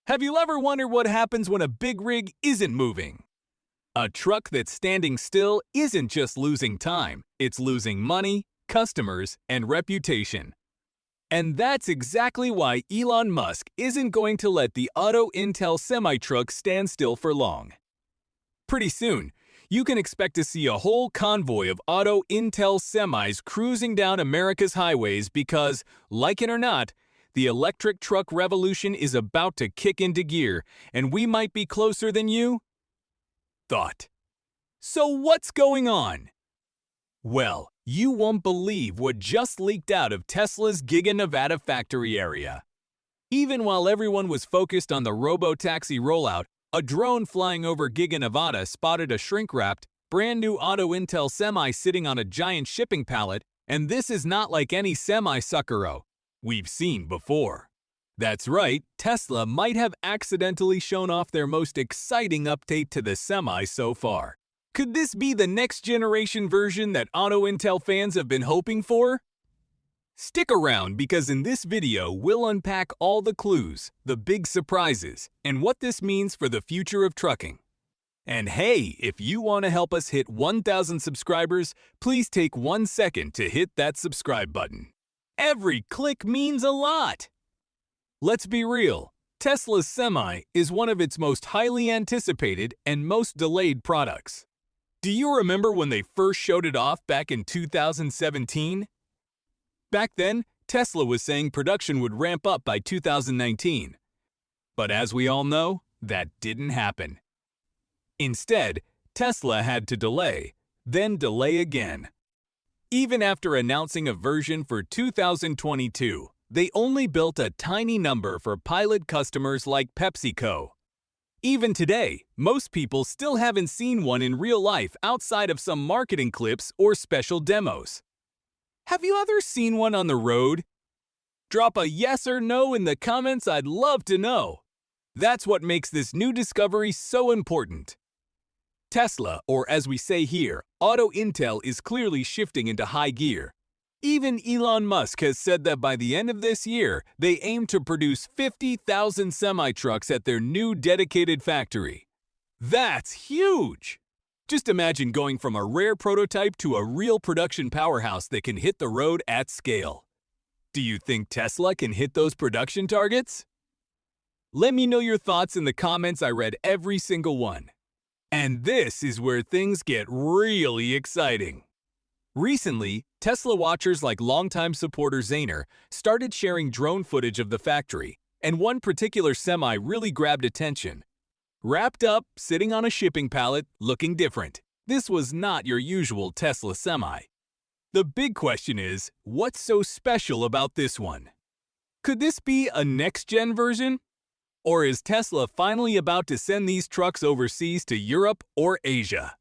Have you ever wondered what happens when a big rig isn't moving? A truck that's standing still isn't just losing time, it's losing money, customers, and reputation. And that's exactly why Elon Musk isn't going to let the Auto Intel semi-truck stand still for long. Pretty soon, you can expect to see a whole convoy of Auto Intel semis cruising down America's highways because, like it or not, the electric truck revolution is about to kick into gear, and we might be closer than you thought. So what's going on? Well, you won't believe what just leaked out of Tesla's Giga Nevada factory area. Even while everyone was focused on the robo-taxi rollout, a drone flying over Giga Nevada spotted a shrink-wrapped, brand-new Auto Intel semi sitting on a giant shipping pallet, and this is not like any semi-suckero we've seen before. That's right, Tesla might have accidentally shown off their most exciting update to the semi so far. Could this be the next generation version that Auto Intel fans have been hoping for? Stick around because in this video we'll unpack all the clues, the big surprises, and what this means for the future of trucking. And hey, if you want to help us hit 1,000 subscribers, please take 1 second to hit that subscribe button. Every click means a lot! Let's be real, Tesla's Semi is one of its most highly anticipated and most delayed products. Do you remember when they first showed it off back in 2017? Back then, Tesla was saying production would ramp up by 2019. But as we all know, that didn't happen. Instead, Tesla had to delay, then delay again. Even after announcing a version for 2022, they only built a tiny number for pilot customers like PepsiCo. Even today, most people still haven't seen one in real life outside of some marketing clips or special demos. Have you ever seen one on the road? Drop a yes or no in the comments, I'd love to know. That's what makes this new discovery so important. Tesla, or as we say here, Auto Intel is clearly shifting into high gear. Even Elon Musk has said that by the end of this year, they aim to produce 50,000 semi-trucks at their new dedicated factory. That's huge! Just imagine going from a rare prototype to a real production powerhouse that can hit the road at scale. Do you think Tesla can hit those production targets? Let me know your thoughts in the comments. I read every single one. And this is where things get really exciting. Recently, Tesla watchers like longtime supporter Zaner started sharing drone footage of the factory, and one particular semi really grabbed attention. Wrapped up, sitting on a shipping pallet, looking different. This was not your usual Tesla semi. The big question is, what's so special about this one? Could this be a next-gen version? Or is Tesla finally about to send these trucks overseas to Europe or Asia?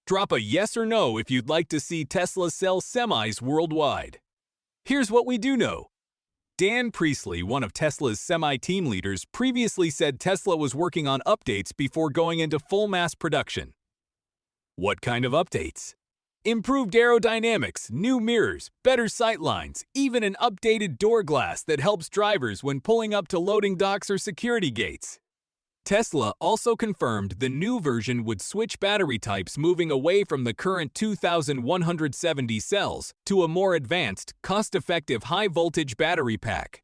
Drop a yes or no if you'd like to see Tesla sell semis worldwide. Here's what we do know. Dan Priestley, one of Tesla's semi-team leaders, previously said Tesla was working on updates before going into full mass production. What kind of updates? Improved aerodynamics, new mirrors, better sightlines, even an updated door glass that helps drivers when pulling up to loading docks or security gates. Tesla also confirmed the new version would switch battery types, moving away from the current 2,170 cells to a more advanced, cost-effective high-voltage battery pack.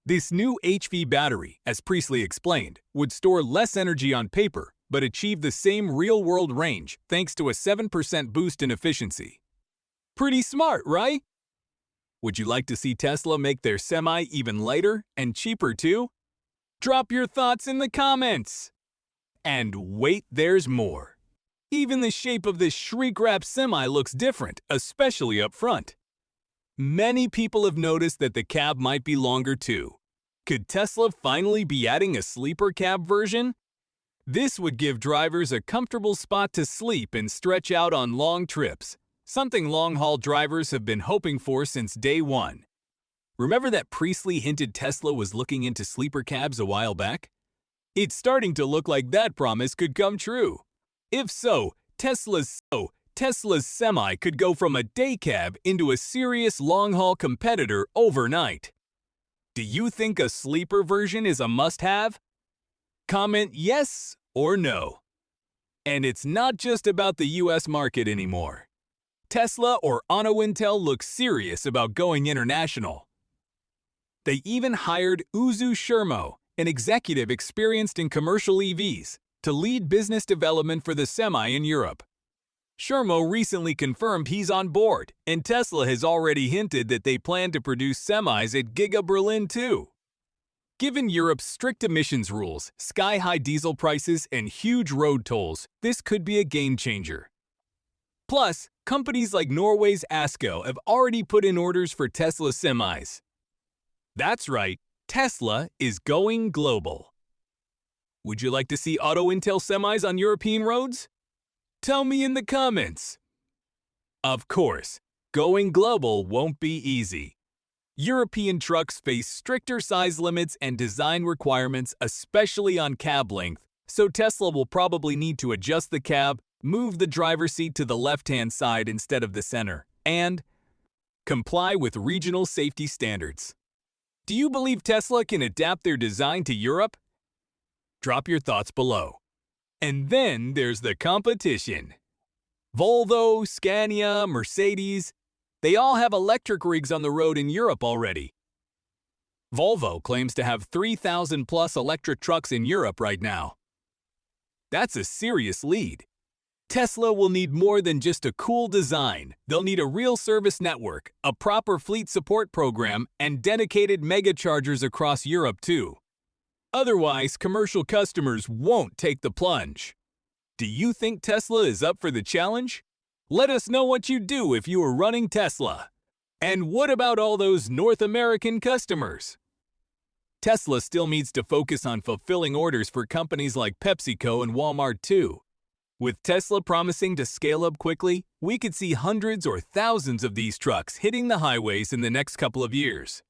This new HV battery, as Priestley explained, would store less energy on paper, but achieve the same real-world range thanks to a 7% boost in efficiency. Pretty smart, right? Would you like to see Tesla make their semi even lighter and cheaper too? Drop your thoughts in the comments! And wait, there's more. Even the shape of this shrink-wrap semi looks different, especially up front. Many people have noticed that the cab might be longer too. Could Tesla finally be adding a sleeper cab version? This would give drivers a comfortable spot to sleep and stretch out on long trips, something long-haul drivers have been hoping for since day one. Remember that Priestley hinted Tesla was looking into sleeper cabs a while back? It's starting to look like that promise could come true. If so, Tesla's semi could go from a day cab into a serious long-haul competitor overnight. Do you think a sleeper version is a must-have? Comment yes or no. And it's not just about the US market anymore. Tesla or Intel look serious about going international. They even hired Uzu Shermo, an executive experienced in commercial EVs, to lead business development for the Semi in Europe. Shermo recently confirmed he's on board, and Tesla has already hinted that they plan to produce semis at Giga Berlin too. Given Europe's strict emissions rules, sky-high diesel prices, and huge road tolls, this could be a game-changer. Plus, companies like Norway's ASKO have already put in orders for Tesla semis. That's right, Tesla is going global. Would you like to see Auto Intel semis on European roads? Tell me in the comments. Of course, going global won't be easy. European trucks face stricter size limits and design requirements, especially on cab length, so Tesla will probably need to adjust the cab, move the driver's seat to the left-hand side instead of the center, and comply with regional safety standards. Do you believe Tesla can adapt their design to Europe? Drop your thoughts below. And then there's the competition. Volvo, Scania, Mercedes, they all have electric rigs on the road in Europe already. Volvo claims to have 3,000 plus electric trucks in Europe right now. That's a serious lead. Tesla will need more than just a cool design. They'll need a real service network, a proper fleet support program, and dedicated megachargers across Europe too. Otherwise, commercial customers won't take the plunge. Do you think Tesla is up for the challenge? Let us know what you'd do if you were running Tesla. And what about all those North American customers? Tesla still needs to focus on fulfilling orders for companies like PepsiCo and Walmart too. With Tesla promising to scale up quickly, we could see hundreds or thousands of these trucks hitting the highways in the next couple of years.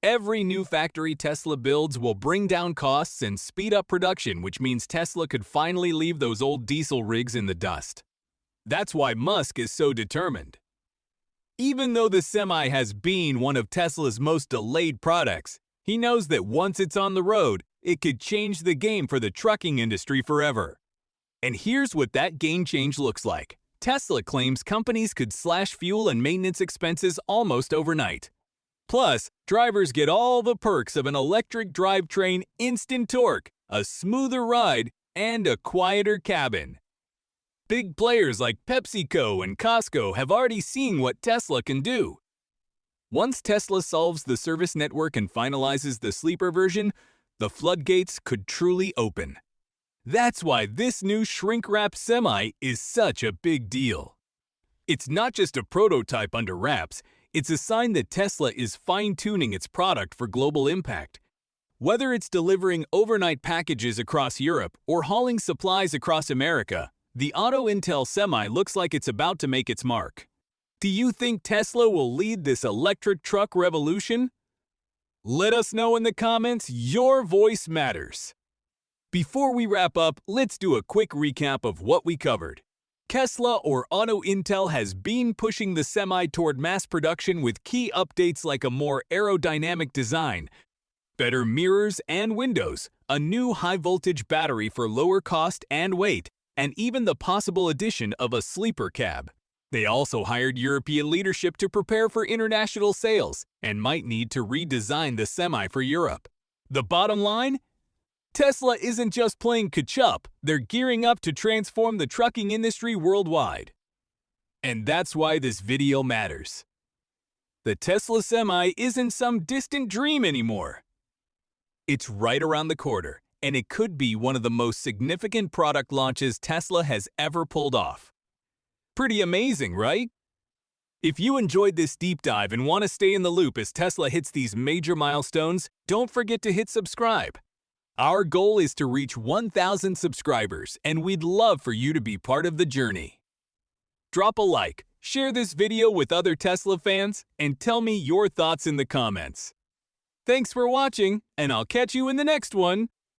Every new factory Tesla builds will bring down costs and speed up production, which means Tesla could finally leave those old diesel rigs in the dust. That's why Musk is so determined. Even though the Semi has been one of Tesla's most delayed products, he knows that once it's on the road, it could change the game for the trucking industry forever. And here's what that game change looks like. Tesla claims companies could slash fuel and maintenance expenses almost overnight. Plus, drivers get all the perks of an electric drivetrain, instant torque, a smoother ride, and a quieter cabin. Big players like PepsiCo and Costco have already seen what Tesla can do. Once Tesla solves the service network and finalizes the sleeper version, the floodgates could truly open. That's why this new shrink-wrap Semi is such a big deal. It's not just a prototype under wraps, it's a sign that Tesla is fine-tuning its product for global impact. Whether it's delivering overnight packages across Europe or hauling supplies across America, the Auto Intel Semi looks like it's about to make its mark. Do you think Tesla will lead this electric truck revolution? Let us know in the comments. Your voice matters. Before we wrap up, let's do a quick recap of what we covered. Tesla or Auto Intel has been pushing the Semi toward mass production with key updates like a more aerodynamic design, better mirrors and windows, a new high-voltage battery for lower cost and weight, and even the possible addition of a sleeper cab. They also hired European leadership to prepare for international sales and might need to redesign the Semi for Europe. The bottom line? Tesla isn't just playing catch-up, they're gearing up to transform the trucking industry worldwide. And that's why this video matters. The Tesla Semi isn't some distant dream anymore. It's right around the corner, and it could be one of the most significant product launches Tesla has ever pulled off. Pretty amazing, right? If you enjoyed this deep dive and want to stay in the loop as Tesla hits these major milestones, don't forget to hit subscribe. Our goal is to reach 1,000 subscribers, and we'd love for you to be part of the journey. Drop a like, share this video with other Tesla fans, and tell me your thoughts in the comments. Thanks for watching, and I'll catch you in the next one.